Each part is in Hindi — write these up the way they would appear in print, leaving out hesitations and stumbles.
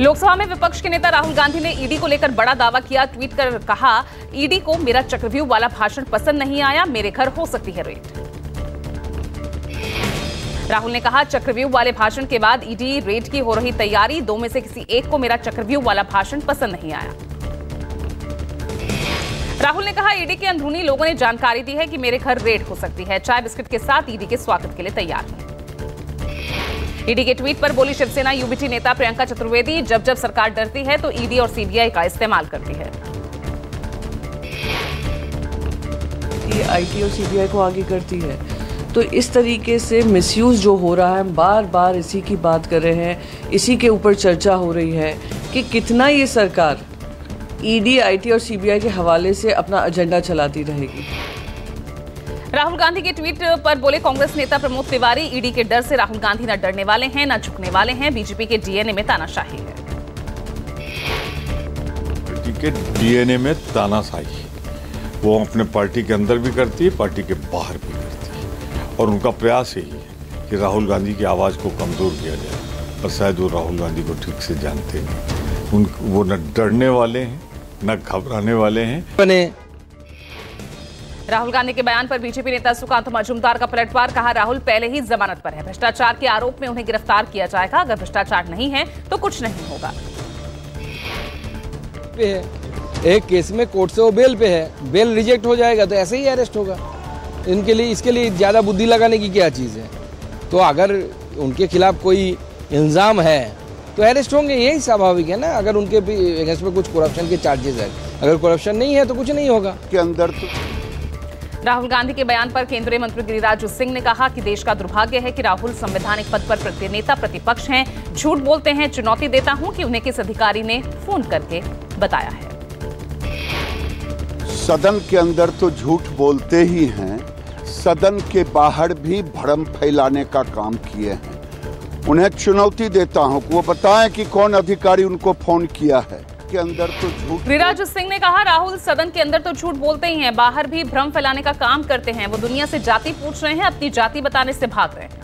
लोकसभा में विपक्ष के नेता राहुल गांधी ने ईडी को लेकर बड़ा दावा किया। ट्वीट कर कहा, ईडी को मेरा चक्रव्यूह वाला भाषण पसंद नहीं आया, मेरे घर हो सकती है रेड। राहुल ने कहा, चक्रव्यूह वाले भाषण के बाद ईडी रेड की हो रही तैयारी, दो में से किसी एक को मेरा चक्रव्यूह वाला भाषण पसंद नहीं आया। राहुल ने कहा, ईडी के अंदरूनी लोगों ने जानकारी दी है कि मेरे घर रेड हो सकती है। चाय बिस्किट के साथ ईडी के स्वागत के लिए तैयार हैं। ईडी के ट्वीट पर बोली शिवसेना यूबीटी नेता प्रियंका चतुर्वेदी, जब जब सरकार डरती है तो ईडी और सीबीआई का इस्तेमाल करती है। ये आईटी और सीबीआई को आगे करती है, तो इस तरीके से मिसयूज जो हो रहा है, बार बार इसी की बात कर रहे हैं, इसी के ऊपर चर्चा हो रही है कि कितना ये सरकार ईडी, आईटी और सीबीआई के हवाले से अपना एजेंडा चलाती रहेगी। राहुल गांधी के ट्वीट पर बोले कांग्रेस नेता प्रमोद तिवारी, ईडी के डर से राहुल गांधी न डरने वाले हैं न झुकने वाले हैं, बीजेपी के डीएनए में तानाशाही है। पार्टी के डीएनए में तानाशाही वो अपने पार्टी के अंदर भी करती है, पार्टी के बाहर भी करती है, और उनका प्रयास यही है कि राहुल गांधी की आवाज को कमजोर किया जाए, और शायद वो राहुल गांधी को ठीक से जानते नहीं। वो न डरने वाले हैं न घबराने वाले हैं। राहुल गांधी के बयान पर बीजेपी नेता सुकांत मजूमदार का पलटवार। कहा, राहुल पहले ही जमानत पर है, भ्रष्टाचार के आरोप में उन्हें गिरफ्तार किया जाएगा। अगर भ्रष्टाचार नहीं है तो कुछ नहीं होगा। एक केस में कोर्ट से वो बेल पे है, बेल रिजेक्ट हो जाएगा तो ऐसे ही अरेस्ट होगा। इनके लिए, इसके लिए ज्यादा बुद्धि लगाने की क्या चीज है। तो अगर उनके खिलाफ कोई इल्जाम है तो अरेस्ट होंगे, यही स्वाभाविक है ना। अगर उनके अगेंस्ट में कुछ करप्शन के चार्जेस है, अगर करप्शन नहीं है तो कुछ नहीं होगा। के अंदर तो राहुल गांधी के बयान पर केंद्रीय मंत्री गिरिराज सिंह ने कहा कि देश का दुर्भाग्य है कि राहुल संवैधानिक पद पर नेता प्रतिपक्ष हैं, झूठ बोलते हैं। चुनौती देता हूं कि उन्हें किस अधिकारी ने फोन करके बताया है। सदन के अंदर तो झूठ बोलते ही हैं, सदन के बाहर भी भ्रम फैलाने का काम किए हैं। उन्हें चुनौती देता हूं कि वो बताएं कि कौन अधिकारी उनको फोन किया है। के अंदर तो झूठ। गिरिराज सिंह ने कहा, राहुल सदन के अंदर तो झूठ बोलते ही हैं, बाहर भी भ्रम फैलाने का काम करते हैं। वो दुनिया से जाति पूछ रहे हैं, अपनी जाति बताने से भाग रहे हैं।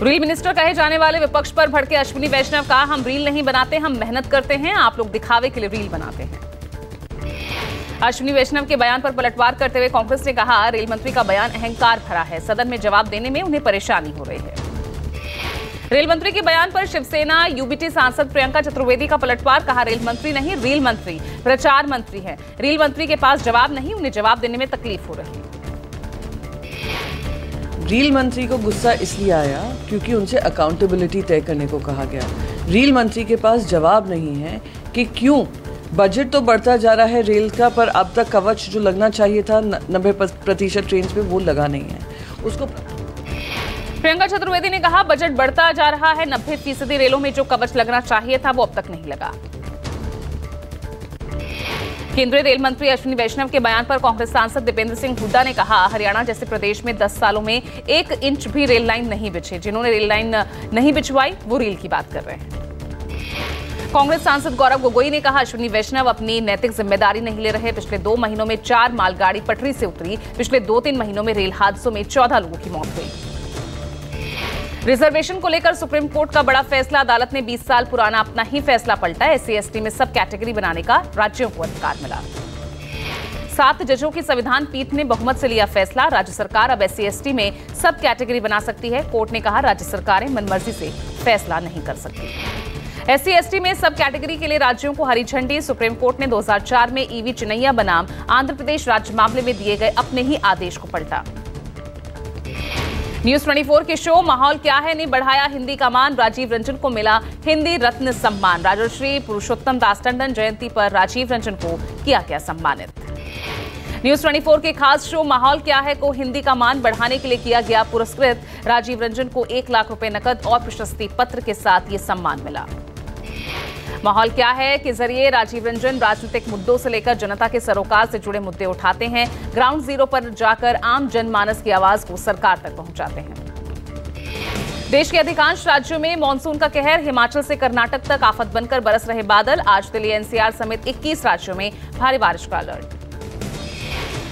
रील मिनिस्टर कहे जाने वाले विपक्ष पर भड़के अश्विनी वैष्णव। कहा, हम रील नहीं बनाते, हम मेहनत करते हैं, आप लोग दिखावे के लिए रील बनाते हैं। अश्विनी वैष्णव के बयान पर पलटवार करते हुए कांग्रेस ने कहा, रेल मंत्री का बयान अहंकार भरा है, सदन में जवाब देने में उन्हें परेशानी हो रही है। रेल मंत्री के बयान पर शिवसेना यूबीटी सांसद प्रियंका चतुर्वेदी का पलटवार। कहा, रेल मंत्री नहीं, रील मंत्री, प्रचार मंत्री है। रील मंत्री के पास जवाब नहीं, उन्हें जवाब देने में तकलीफ हो रही है। रील मंत्री को गुस्सा इसलिए आया क्योंकि उनसे अकाउंटेबिलिटी तय करने को कहा गया। रील मंत्री के पास जवाब नहीं है कि क्यों बजट तो बढ़ता जा रहा है रेल का, पर अब तक कवच जो लगना चाहिए था 90% ट्रेन पे वो लगा नहीं है उसको। प्रियंका चतुर्वेदी ने कहा, बजट बढ़ता जा रहा है, 90% रेलों में जो कवच लगना चाहिए था वो अब तक नहीं लगा। केंद्रीय रेल मंत्री अश्विनी वैष्णव के बयान पर कांग्रेस सांसद दीपेंद्र सिंह हुड्डा ने कहा, हरियाणा जैसे प्रदेश में 10 सालों में 1 इंच भी रेल लाइन नहीं बिछी। जिन्होंने रेल लाइन नहीं बिछवाई वो रील की बात कर रहे हैं। कांग्रेस सांसद गौरव गोगोई ने कहा, अश्विनी वैष्णव अपनी नैतिक जिम्मेदारी नहीं ले रहे। पिछले 2 महीनों में 4 मालगाड़ी पटरी से उतरी। पिछले 2-3 महीनों में रेल हादसों में 14 लोगों की मौत हुई। रिजर्वेशन को लेकर सुप्रीम कोर्ट का बड़ा फैसला। अदालत ने 20 साल पुराना अपना ही फैसला पलटा। SC/ST में सब कैटेगरी बनाने का राज्यों को अधिकार मिला। 7 जजों की संविधान पीठ ने बहुमत से लिया फैसला। राज्य सरकार अब SC/ST में सब कैटेगरी बना सकती है। कोर्ट ने कहा, राज्य सरकारें मनमर्जी से फैसला नहीं कर सकती। SC/ST में सब कैटेगरी के लिए राज्यों को हरी झंडी। सुप्रीम कोर्ट ने 2004 में EV चिनैया बनाम आंध्र प्रदेश राज्य मामले में दिए गए अपने ही आदेश को पलटा। न्यूज 24 के शो माहौल क्या है ने बढ़ाया हिंदी का मान। राजीव रंजन को मिला हिंदी रत्न सम्मान। राजश्री पुरुषोत्तम दास टंडन जयंती पर राजीव रंजन को किया गया सम्मानित। न्यूज 24 के खास शो माहौल क्या है को हिंदी का मान बढ़ाने के लिए किया गया पुरस्कृत। राजीव रंजन को 1 लाख रुपए नकद और प्रशस्ति पत्र के साथ ये सम्मान मिला। माहौल क्या है के जरिए राजीव रंजन राजनीतिक मुद्दों से लेकर जनता के सरोकार से जुड़े मुद्दे उठाते हैं। ग्राउंड जीरो पर जाकर आम जनमानस की आवाज को सरकार तक पहुंचाते हैं। देश के अधिकांश राज्यों में मानसून का कहर, हिमाचल से कर्नाटक तक आफत बनकर बरस रहे बादल। आज दिल्ली एनसीआर समेत 21 राज्यों में भारी बारिश का अलर्ट।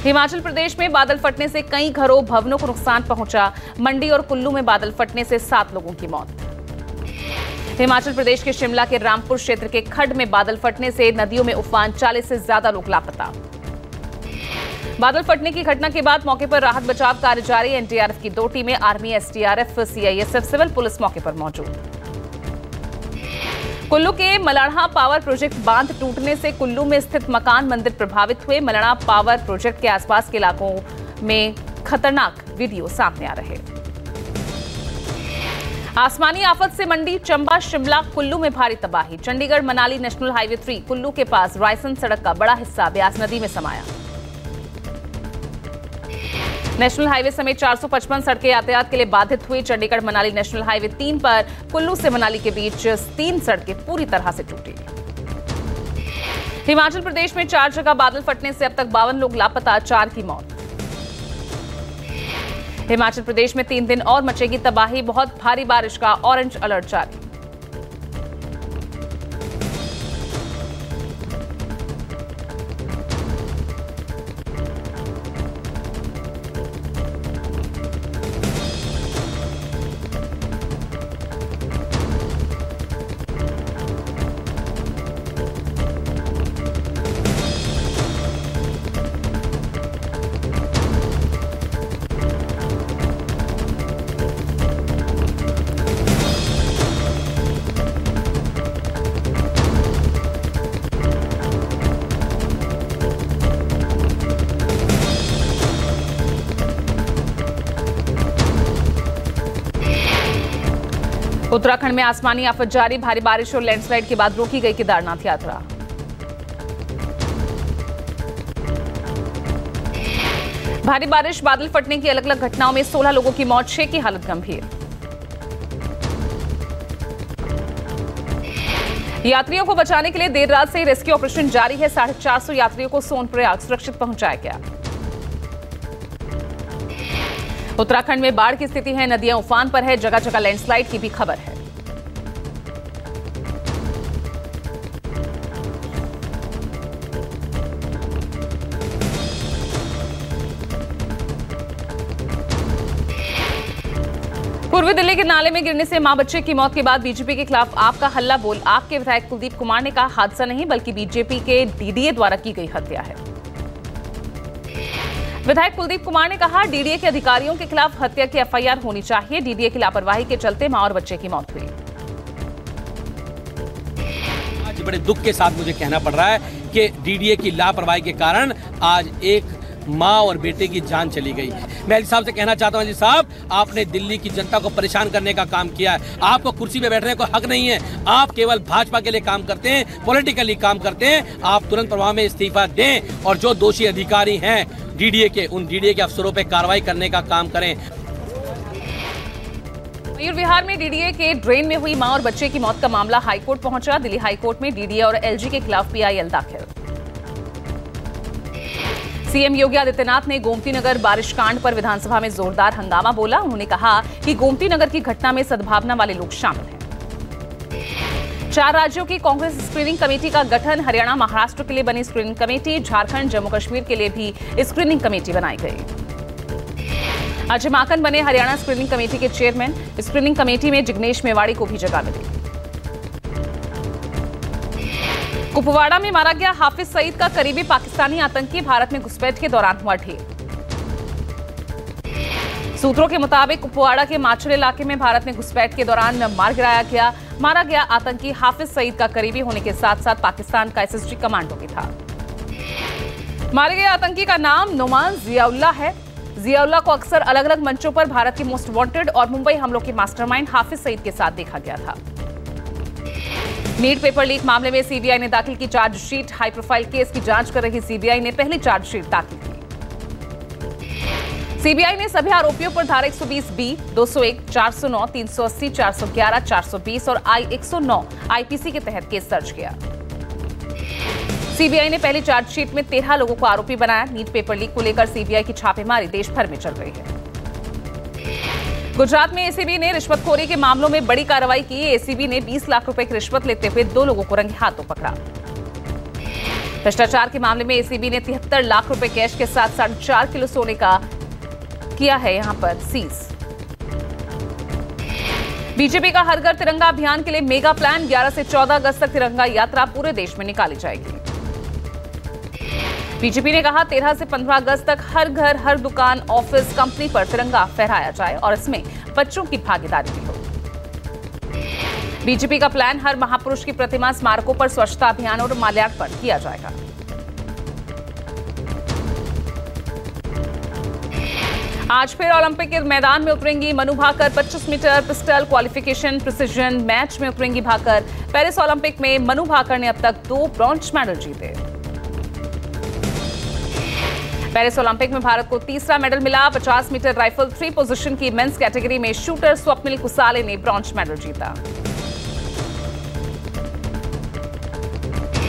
हिमाचल प्रदेश में बादल फटने से कई घरों, भवनों को नुकसान पहुंचा। मंडी और कुल्लू में बादल फटने से 7 लोगों की मौत। हिमाचल प्रदेश के शिमला के रामपुर क्षेत्र के खड्ड में बादल फटने से नदियों में उफान, 40 से ज्यादा लोग लापता। बादल फटने की घटना के बाद मौके पर राहत बचाव कार्य जारी। एनडीआरएफ की 2 टीमें, army, SDRF, CISF, civil police मौके पर मौजूद। कुल्लू के मलाड़ा पावर प्रोजेक्ट बांध टूटने से कुल्लू में स्थित मकान, मंदिर प्रभावित हुए। मलाड़ा पावर प्रोजेक्ट के आसपास के इलाकों में खतरनाक वीडियो सामने आ रहे। आसमानी आफत से मंडी, चंबा, शिमला, कुल्लू में भारी तबाही। चंडीगढ़ मनाली नेशनल हाईवे 3 कुल्लू के पास रायसन सड़क का बड़ा हिस्सा ब्यास नदी में समाया। नेशनल हाईवे समेत 455 सड़कें यातायात के लिए बाधित हुई। चंडीगढ़ मनाली नेशनल हाईवे 3 पर कुल्लू से मनाली के बीच 3 सड़कें पूरी तरह से टूटी। हिमाचल प्रदेश में 4 जगह बादल फटने से अब तक 52 लोग लापता, 4 की मौत। हिमाचल प्रदेश में 3 दिन और मचेगी तबाही, बहुत भारी बारिश का ऑरेंज अलर्ट जारी। उत्तराखंड में आसमानी आफत जारी, भारी बारिश और लैंडस्लाइड के बाद रोकी गई केदारनाथ यात्रा। भारी बारिश, बादल फटने की अलग अलग घटनाओं में 16 लोगों की मौत, 6 की हालत गंभीर। यात्रियों को बचाने के लिए देर रात से रेस्क्यू ऑपरेशन जारी है। 450 यात्रियों को सोनप्रयाग सुरक्षित पहुंचाया गया। उत्तराखंड में बाढ़ की स्थिति है, नदियां उफान पर है, जगह जगह लैंडस्लाइड की भी खबर है। पूर्वी दिल्ली के नाले में गिरने से मां बच्चे की मौत के बाद बीजेपी के खिलाफ आपका हल्ला बोल। आपके विधायक कुलदीप कुमार ने कहा, हादसा नहीं बल्कि बीजेपी के डीडीए द्वारा की गई हत्या है। विधायक कुलदीप कुमार ने कहा, डीडीए के अधिकारियों के खिलाफ हत्या की एफआईआर होनी चाहिए। डीडीए की लापरवाही के चलते मां और बच्चे की मौत हुई। आज बड़े दुख के साथ मुझे कहना पड़ रहा है कि डीडीए की लापरवाही के कारण आज एक मां और बेटे की जान चली गई। मैं एलजी साहब से कहना चाहता हूं, एलजी साहब, आपने दिल्ली की जनता को परेशान करने का काम किया है। आपको कुर्सी पे बैठने को हक नहीं है। आप केवल भाजपा के लिए काम करते हैं, पॉलिटिकली काम करते हैं। आप तुरंत प्रभाव में इस्तीफा दें और जो दोषी अधिकारी हैं डीडीए के, उन डीडीए के अफसरों पे कार्रवाई करने का काम करें। मयूर विहार में डीडीए के ड्रेन में हुई मां और बच्चे की मौत का मामला हाईकोर्ट पहुंचा। दिल्ली हाईकोर्ट में डीडीए और एलजी के खिलाफ पीआईएल दाखिल। सीएम योगी आदित्यनाथ ने गोमती नगर बारिश कांड पर विधानसभा में जोरदार हंगामा बोला। उन्होंने कहा कि गोमती नगर की घटना में सद्भावना वाले लोग शामिल हैं। 4 राज्यों की कांग्रेस स्क्रीनिंग कमेटी का गठन। हरियाणा, महाराष्ट्र के लिए बनी स्क्रीनिंग कमेटी। झारखंड, जम्मू कश्मीर के लिए भी स्क्रीनिंग कमेटी बनाई गई। अजय माकन बने हरियाणा स्क्रीनिंग कमेटी के चेयरमैन। स्क्रीनिंग कमेटी में जिग्नेश मेवाड़ी को भी जगह मिली। कुपवाड़ा में मारा गया हाफिज सईद का करीबी पाकिस्तानी आतंकी, भारत में घुसपैठ के दौरान हुआ ढेर। सूत्रों के मुताबिक कुपवाड़ा के माचल इलाके में भारत में घुसपैठ के दौरान मारा गया आतंकी हाफिज सईद का करीबी होने के साथ साथ पाकिस्तान का एसएसजी कमांडो भी था। मारे गए आतंकी का नाम नोमान जियाउल्ला है। जियाउल्ला को अक्सर अलग अलग मंचों पर भारत की मोस्ट वांटेड और मुंबई हमलों के मास्टरमाइंड हाफिज सईद के साथ देखा गया था। नीट पेपर लीक मामले में सीबीआई ने दाखिल की चार्जशीट। हाई प्रोफाइल केस की जांच कर रही सीबीआई ने पहली चार्जशीट दाखिल की। सीबीआई ने सभी आरोपियों पर धारा 120B, 201, 409, 380, 411, 420 और I-109 आईपीसी के तहत केस दर्ज किया। सीबीआई ने पहली चार्जशीट में 13 लोगों को आरोपी बनाया। नीट पेपर लीक को लेकर सीबीआई की छापेमारी देश भर में चल रही है। गुजरात में एसीबी ने रिश्वतखोरी के मामलों में बड़ी कार्रवाई की। एसीबी ने 20 लाख रुपए की रिश्वत लेते हुए 2 लोगों को रंगे हाथों पकड़ा। भ्रष्टाचार के मामले में एसीबी ने 73 लाख रुपए कैश के साथ 4.5 किलो सोने का किया है यहां पर सीज। बीजेपी का हर घर तिरंगा अभियान के लिए मेगा प्लान। 11 से 14 अगस्त तक तिरंगा यात्रा पूरे देश में निकाली जाएगी। बीजेपी ने कहा 13 से 15 अगस्त तक हर घर, हर दुकान, ऑफिस, कंपनी पर तिरंगा फहराया जाए और इसमें बच्चों की भागीदारी भी हो। बीजेपी का प्लान हर महापुरुष की प्रतिमा, स्मारकों पर स्वच्छता अभियान और माल्यार्पण किया जाएगा। आज फिर ओलंपिक के मैदान में उतरेंगी Manu Bhaker. 25 metre pistol qualification precision match में उतरेंगी भाकर। पेरिस ओलंपिक में मनु भाकर ने अब तक 2 ब्रॉन्ज मेडल जीते। पेरिस ओलंपिक में भारत को तीसरा मेडल मिला। 50 मीटर राइफल 3 पोजीशन की मेंस कैटेगरी में शूटर स्वप्निल कुसाले ने ब्रॉन्ज मेडल जीता।